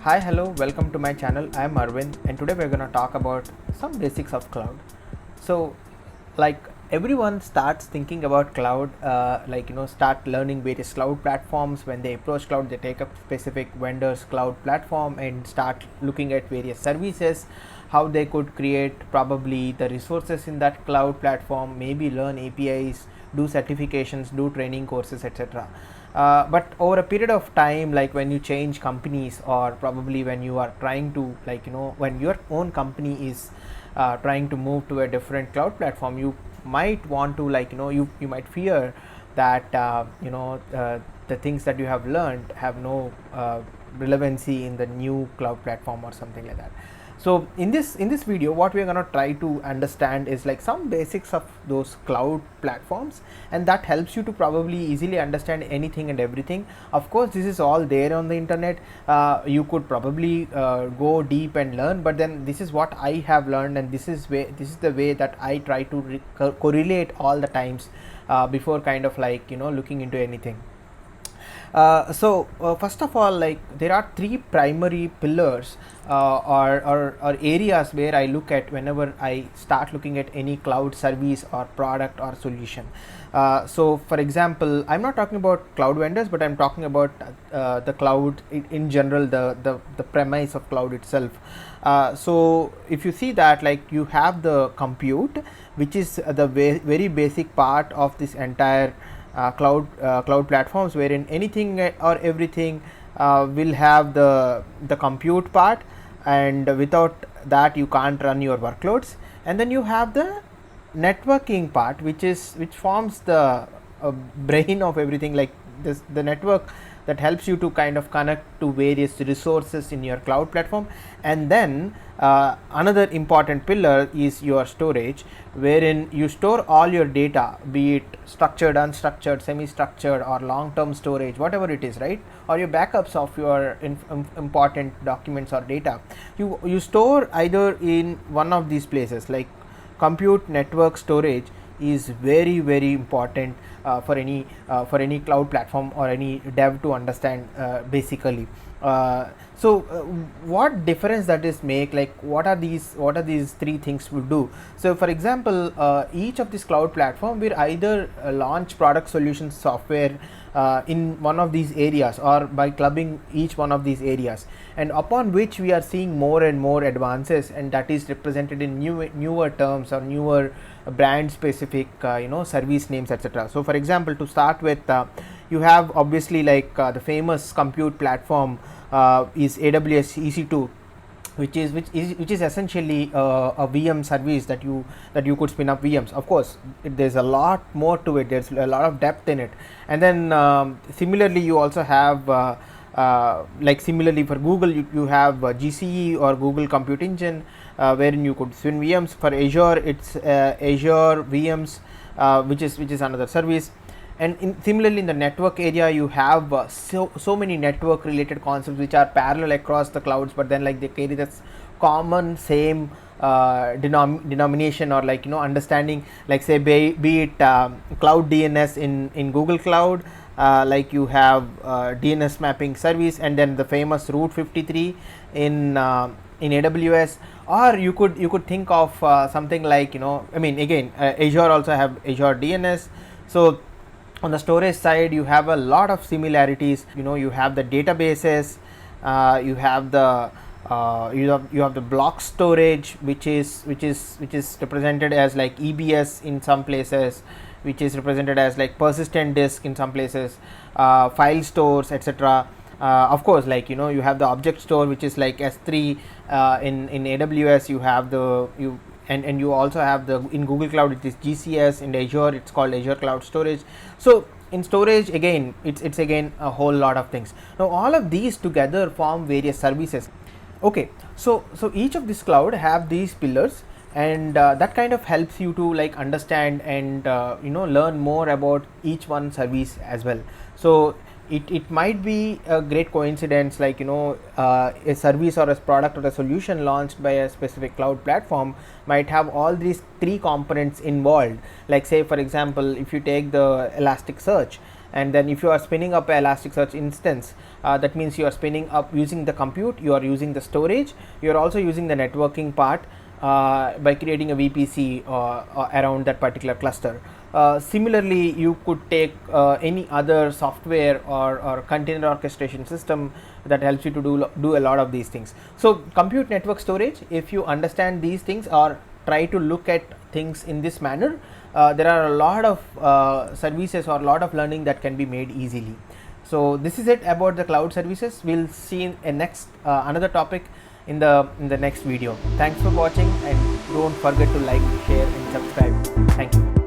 Hi, hello, welcome to my channel. I am Aravind, and today we're going to talk about some basics of cloud. So, like everyone starts thinking about cloud, start learning various cloud platforms. When they approach cloud, they take up specific vendors cloud platform and start looking at various services, how they could create probably the resources in that cloud platform, maybe learn APIs, do certifications, do training courses, etc. But over a period of time, like when you change companies, or probably when you are trying to, when your own company is trying to move to a different cloud platform, you might want to, you might fear that the things that you have learned have no relevancy in the new cloud platform or something like that. So in this video, what we are going to try to understand is like some basics of those cloud platforms, and that helps you to probably easily understand anything and everything. Of course, this is all there on the internet. You could probably go deep and learn, but then this is what I have learned, and this is the way that I try to correlate all the times before kind of looking into anything. First of all, like there are three primary pillars or areas where I look at whenever I start looking at any cloud service or product or solution. So for example, I'm not talking about cloud vendors, but I'm talking about the cloud in general, the premise of cloud itself. So if you see that, like you have the compute, which is the very basic part of this entire cloud platforms, wherein anything or everything will have the compute part, and without that you can't run your workloads. And then you have the networking part, which forms the brain of everything, like the network that helps you to kind of connect to various resources in your cloud platform. And then another important pillar is your storage, wherein you store all your data, be it structured, unstructured, semi-structured, or long-term storage, whatever it is, right? Or your backups of your important documents or data, you store either in one of these places. Like compute, network, storage is very important for any cloud platform or any dev to understand basically. What difference that is make, like what are these three things will do? So for example, each of this cloud platform will either launch product solutions software in one of these areas, or by clubbing each one of these areas, and upon which we are seeing more and more advances, and that is represented in newer terms or newer brand specific service names, etc. So for example, to start with, you have obviously the famous compute platform is AWS EC2, which is essentially a VM service that you could spin up VMs. Of course, there's a lot more to it, there's a lot of depth in it. And then similarly, you also have similarly for Google, you have GCE or Google Compute Engine, wherein you could spin VMs. For Azure, it's Azure VMs, which is another service. And similarly in the network area, you have so many network related concepts which are parallel across the clouds, but then like they carry this common same denomination, or understanding, like say be it cloud DNS in Google Cloud, like you have DNS mapping service, and then the famous Route 53 in AWS. Or you could think of something like again, Azure also have Azure DNS. So on the storage side, you have a lot of similarities. You have the databases, you have the you have the block storage, which is represented as like EBS in some places, which is represented as like persistent disk in some places, file stores, etc. Of course, you have the object store, which is like S3 in AWS. You have and you also have the in Google Cloud, it is GCS. In Azure, it's called Azure Cloud Storage. So in storage, again, it's again a whole lot of things. Now all of these together form various services. Okay, so each of this cloud have these pillars, and that kind of helps you to like understand and learn more about each one service as well. So it might be a great coincidence, a service or a product or a solution launched by a specific cloud platform might have all these three components involved. Like say for example, if you take the Elasticsearch, and then if you are spinning up a Elasticsearch instance, that means you are spinning up using the compute, you are using the storage, you are also using the networking part by creating a VPC around that particular cluster. Similarly, you could take any other software or container orchestration system that helps you to do a lot of these things. So compute, network, storage, if you understand these things or try to look at things in this manner, there are a lot of services or a lot of learning that can be made easily. So this is it about the cloud services. We'll see a next another topic in the next video. Thanks for watching, and don't forget to like, share and subscribe. Thank you.